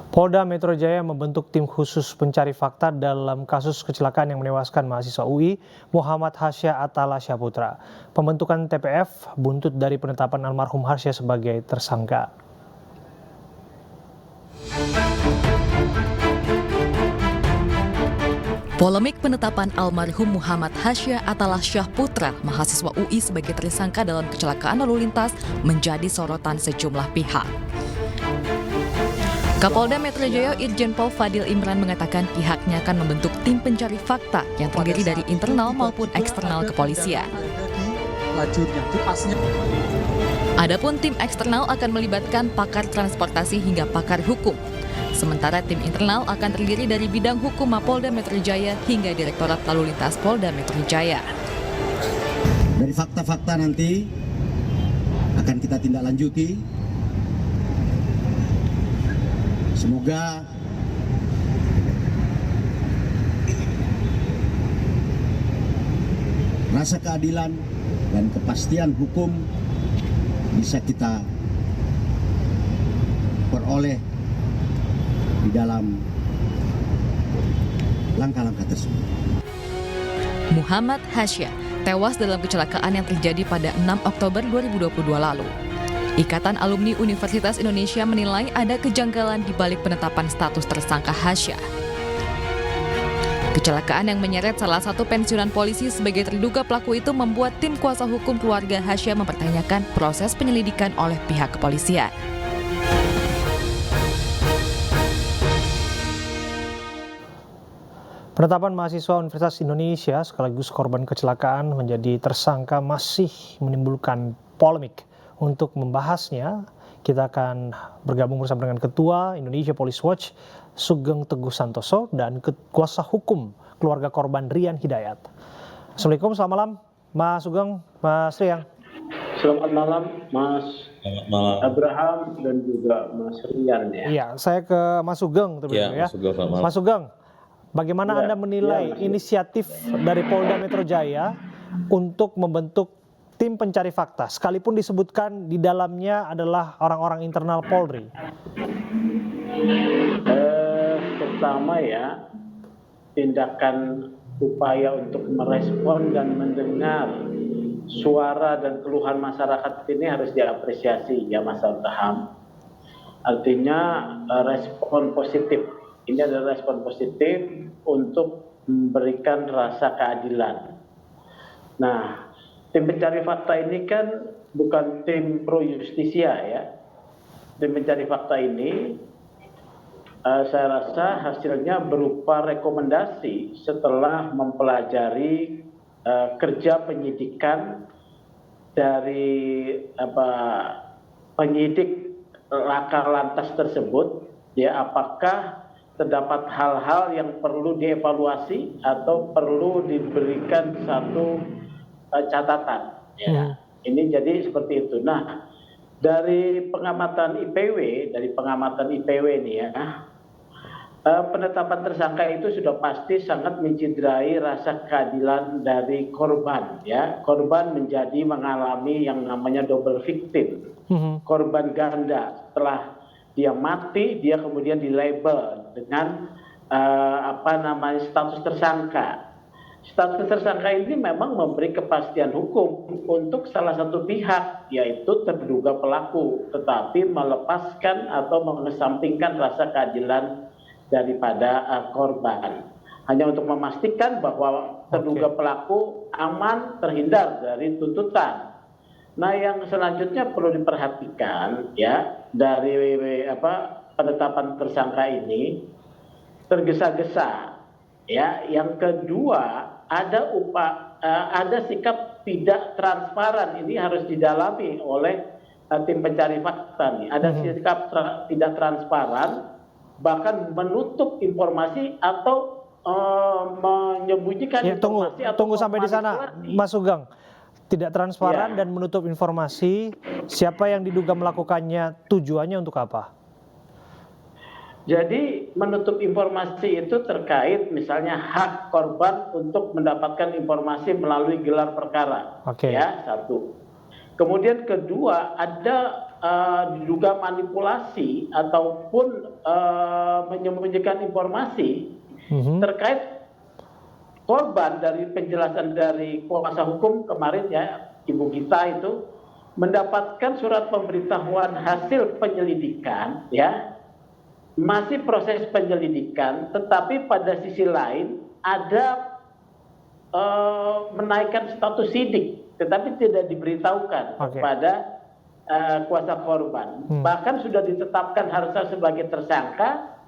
Polda Metro Jaya membentuk tim khusus pencari fakta dalam kasus kecelakaan yang menewaskan mahasiswa UI Muhammad Hasya Atalasya Putra. Pembentukan TPF buntut dari penetapan almarhum Hasya sebagai tersangka. Polemik penetapan almarhum Muhammad Hasya Atalasya Putra, mahasiswa UI sebagai tersangka dalam kecelakaan lalu lintas menjadi sorotan sejumlah pihak. Kapolda Metro Jaya Irjen Pol Fadil Imran mengatakan pihaknya akan membentuk tim pencari fakta yang terdiri dari internal maupun eksternal kepolisian. Adapun tim eksternal akan melibatkan pakar transportasi hingga pakar hukum. Sementara tim internal akan terdiri dari bidang hukum Mapolda Metro Jaya hingga Direktorat Lalu Lintas Polda Metro Jaya. Dari fakta-fakta nanti akan kita tindak lanjuti. Semoga rasa keadilan dan kepastian hukum bisa kita peroleh di dalam langkah-langkah tersebut. Muhammad Hasya tewas dalam kecelakaan yang terjadi pada 6 Oktober 2022 lalu. Ikatan Alumni Universitas Indonesia menilai ada kejanggalan di balik penetapan status tersangka Hasya. Kecelakaan yang menyeret salah satu pensiunan polisi sebagai terduga pelaku itu membuat tim kuasa hukum keluarga Hasya mempertanyakan proses penyelidikan oleh pihak kepolisian. Penetapan mahasiswa Universitas Indonesia sekaligus korban kecelakaan menjadi tersangka masih menimbulkan polemik. Untuk membahasnya, kita akan bergabung bersama dengan Ketua Indonesia Police Watch, Sugeng Teguh Santoso, dan kuasa hukum keluarga korban Rian Hidayat. Assalamualaikum, selamat malam Mas Sugeng, Mas Rian. Selamat malam Mas Abraham dan juga Mas Rian ya. Iya, saya ke Mas Sugeng ya. Mas Sugeng, bagaimana Anda menilai inisiatif dari Polda Metro Jaya untuk membentuk tim pencari fakta, sekalipun disebutkan di dalamnya adalah orang-orang internal Polri? Pertama ya, tindakan upaya untuk merespon dan mendengar suara dan keluhan masyarakat ini harus diapresiasi ya Mas Abraham. Artinya respon positif. Ini adalah respon positif untuk memberikan rasa keadilan. Nah, tim pencari fakta ini kan bukan tim pro justisia ya. Tim pencari fakta ini saya rasa hasilnya berupa rekomendasi setelah mempelajari kerja penyidikan dari penyidik laka lantas tersebut ya, apakah terdapat hal-hal yang perlu dievaluasi atau perlu diberikan satu catatan ya. Ini jadi seperti itu. Nah, dari pengamatan IPW ini ya, penetapan tersangka itu sudah pasti sangat mencederai rasa keadilan dari korban ya. Korban menjadi mengalami yang namanya double victim. Korban ganda. Setelah dia mati, dia kemudian dilabel dengan status tersangka. Status tersangka ini memang memberi kepastian hukum untuk salah satu pihak, yaitu terduga pelaku, tetapi melepaskan atau mengesampingkan rasa keadilan daripada korban. Hanya untuk memastikan bahwa terduga pelaku aman terhindar dari tuntutan. Nah, yang selanjutnya perlu diperhatikan ya dari penetapan tersangka ini tergesa-gesa. Ya, yang kedua ada sikap tidak transparan, ini harus didalami oleh tim pencari fakta nih. Ada sikap tidak transparan, bahkan menutup informasi atau menyembunyikan informasi. Tunggu sampai di sana, Mas Sugeng. Tidak transparan dan menutup informasi. Siapa yang diduga melakukannya? Tujuannya untuk apa? Jadi menutup informasi itu terkait misalnya hak korban untuk mendapatkan informasi melalui gelar perkara. Ya, satu. Kemudian kedua, ada diduga manipulasi ataupun menyembunyikan informasi terkait korban. Dari penjelasan dari kuasa hukum kemarin ya, Ibu Gita itu mendapatkan surat pemberitahuan hasil penyelidikan ya, masih proses penyelidikan, tetapi pada sisi lain ada menaikkan status sidik, tetapi tidak diberitahukan kepada kuasa korban. Bahkan sudah ditetapkan harusnya sebagai tersangka,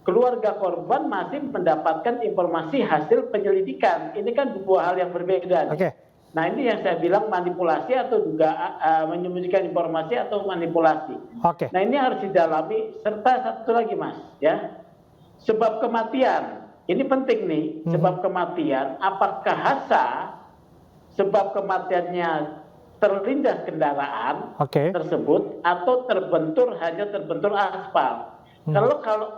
keluarga korban masih mendapatkan informasi hasil penyelidikan. Ini kan dua hal yang berbeda. Nah, ini yang saya bilang manipulasi atau juga menyembunyikan informasi atau manipulasi. Nah, ini harus didalami. Serta satu lagi, Mas, ya, sebab kematian. Ini penting nih, sebab kematian. Apakah Hasa sebab kematiannya terlindas kendaraan tersebut atau hanya terbentur aspal?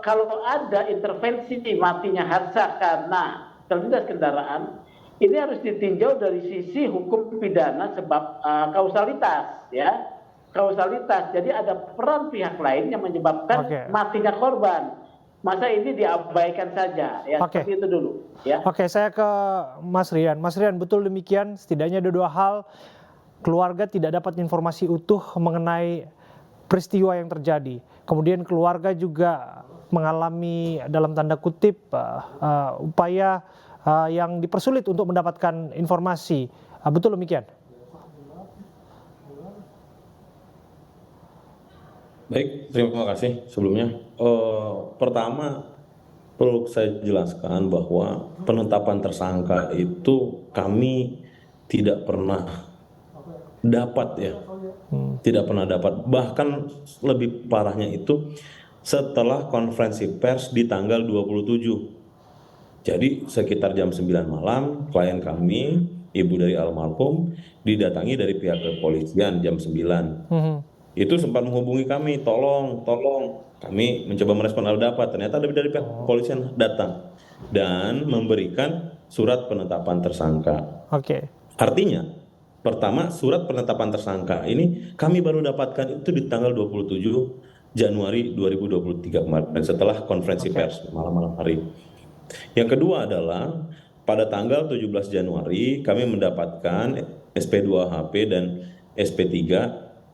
Kalau ada intervensi matinya Hasa karena terlindas kendaraan, ini harus ditinjau dari sisi hukum pidana sebab kausalitas, ya, kausalitas. Jadi ada peran pihak lain yang menyebabkan matinya korban. Masa ini diabaikan saja, ya, seperti itu dulu. Ya. Saya ke Mas Rian. Mas Rian, betul demikian. Setidaknya ada dua hal. Keluarga tidak dapat informasi utuh mengenai peristiwa yang terjadi. Kemudian keluarga juga mengalami dalam tanda kutip upaya yang dipersulit untuk mendapatkan informasi. Betul demikian? Baik, terima kasih sebelumnya. Pertama, perlu saya jelaskan bahwa penetapan tersangka itu kami tidak pernah dapat ya. Tidak pernah dapat. Bahkan lebih parahnya itu setelah konferensi pers di tanggal 27. Jadi sekitar jam 9 malam, klien kami, ibu dari almarhum, didatangi dari pihak kepolisian jam 9. Itu sempat menghubungi kami, tolong. Kami mencoba merespon ada apa, ternyata dari pihak kepolisian datang dan memberikan surat penetapan tersangka. Artinya, pertama surat penetapan tersangka ini kami baru dapatkan itu di tanggal 27 Januari 2023 kemarin setelah konferensi pers malam-malam hari. Yang kedua adalah pada tanggal 17 Januari kami mendapatkan SP2HP dan SP3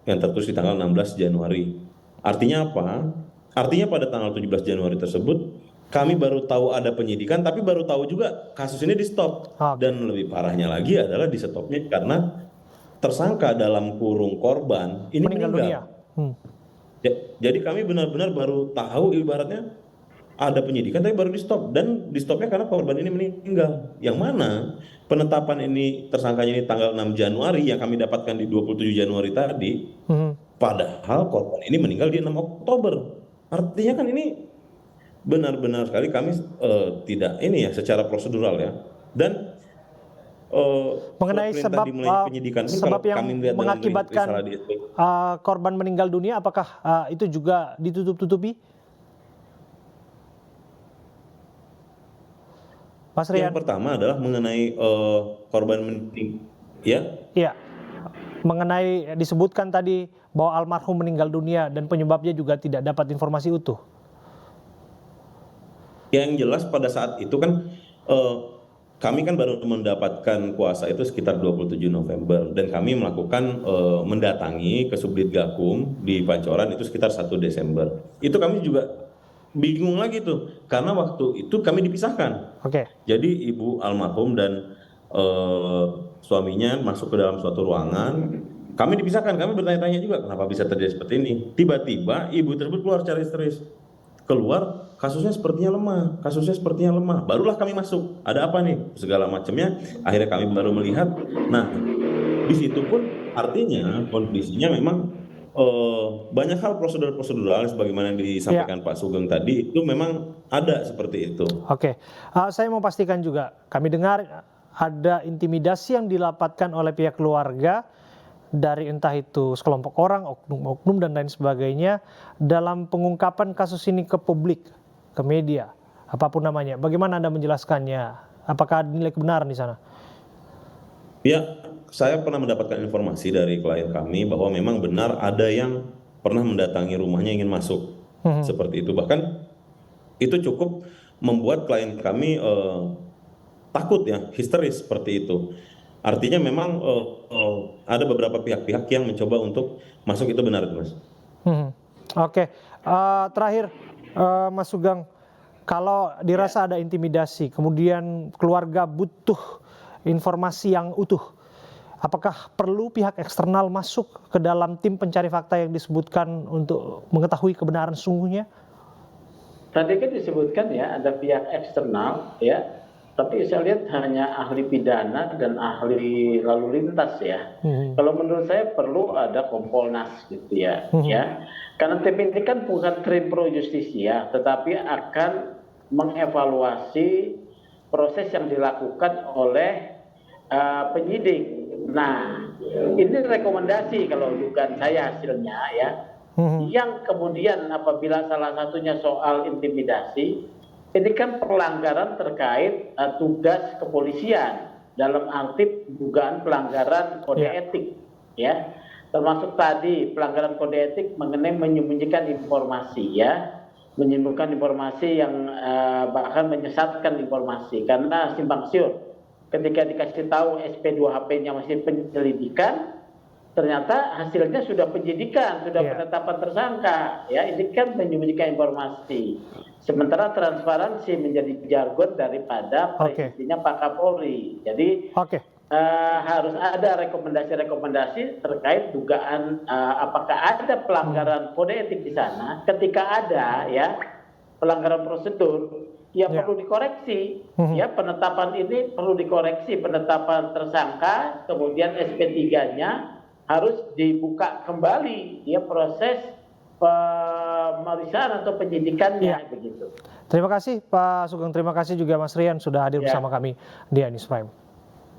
yang tertulis di tanggal 16 Januari. Artinya apa? Artinya pada tanggal 17 Januari tersebut kami baru tahu ada penyidikan, tapi baru tahu juga kasus ini di stop. Dan lebih parahnya lagi adalah di stopnya karena tersangka dalam kurung korban ini meninggal. Jadi kami benar-benar baru tahu ibaratnya ada penyidikan tapi baru di stop, dan di stopnya karena korban ini meninggal. Yang mana penetapan ini tersangkanya ini tanggal 6 Januari yang kami dapatkan di 27 Januari tadi. Padahal korban ini meninggal di 6 Oktober. Artinya kan ini benar-benar sekali kami tidak ini ya secara prosedural ya. Dan mengenai sebab yang mengakibatkan korban meninggal dunia, apakah itu juga ditutup-tutupi? Mas Rian. Yang pertama adalah mengenai korban meninggal, ya? Iya. Mengenai disebutkan tadi bahwa almarhum meninggal dunia dan penyebabnya juga tidak dapat informasi utuh. Yang jelas pada saat itu kan kami kan baru mendapatkan kuasa itu sekitar 27 November dan kami melakukan mendatangi ke Subdit Gakum di Pancoran itu sekitar 1 Desember. Itu kami juga bingung lagi tuh karena waktu itu kami dipisahkan. Jadi ibu almarhum dan suaminya masuk ke dalam suatu ruangan. Kami dipisahkan, kami bertanya-tanya juga kenapa bisa terjadi seperti ini. Tiba-tiba ibu tersebut keluar secara histeris. Keluar, kasusnya sepertinya lemah. Barulah kami masuk. Ada apa nih? Segala macamnya. Akhirnya kami baru melihat. Nah, di situ pun artinya kondisinya memang banyak hal prosedural sebagaimana yang disampaikan Pak Sugeng tadi itu memang ada seperti itu. Saya mau pastikan juga. Kami dengar ada intimidasi yang dilapatkan oleh pihak keluarga dari entah itu sekelompok orang, oknum-oknum dan lain sebagainya dalam pengungkapan kasus ini ke publik, ke media, apapun namanya. Bagaimana Anda menjelaskannya? Apakah nilai kebenaran di sana? Ya, saya pernah mendapatkan informasi dari klien kami bahwa memang benar ada yang pernah mendatangi rumahnya ingin masuk seperti itu. Bahkan itu cukup membuat klien kami takut ya, histeris seperti itu. Artinya memang ada beberapa pihak-pihak yang mencoba untuk masuk, itu benar Mas. Oke. Terakhir Mas Sugeng, kalau dirasa ada intimidasi, kemudian keluarga butuh informasi yang utuh, apakah perlu pihak eksternal masuk ke dalam tim pencari fakta yang disebutkan untuk mengetahui kebenaran sesungguhnya? Tadi kan disebutkan ya ada pihak eksternal ya, tapi saya lihat hanya ahli pidana dan ahli lalu lintas ya. Kalau menurut saya perlu ada Kompolnas gitu ya, ya. Karena tim ini kan bukan tim pro justisia, tetapi akan mengevaluasi proses yang dilakukan oleh penyidik. Nah, ini rekomendasi kalau dugaan saya hasilnya ya. Yang kemudian apabila salah satunya soal intimidasi, ini kan pelanggaran terkait tugas kepolisian dalam arti dugaan pelanggaran kode etik ya. Termasuk tadi pelanggaran kode etik mengenai menyembunyikan informasi ya. Menyembunyikan informasi yang bahkan menyesatkan informasi karena simpang siur. Ketika dikasih tahu SP2HP-nya masih penyelidikan, ternyata hasilnya sudah penyidikan, sudah penetapan tersangka. Ya, ini kan menyembunyikan informasi. Sementara transparansi menjadi jargon daripada presisinya Pak Kapolri. Jadi harus ada rekomendasi-rekomendasi terkait dugaan apakah ada pelanggaran kode etik di sana. Ketika ada ya pelanggaran prosedur, ya perlu dikoreksi. Ya, penetapan ini perlu dikoreksi, penetapan tersangka, kemudian SP3-nya harus dibuka kembali ya proses pemeriksaan atau penyidikannya begitu. Terima kasih Pak Sugeng, terima kasih juga Mas Rian sudah hadir bersama kami di Anies Prime.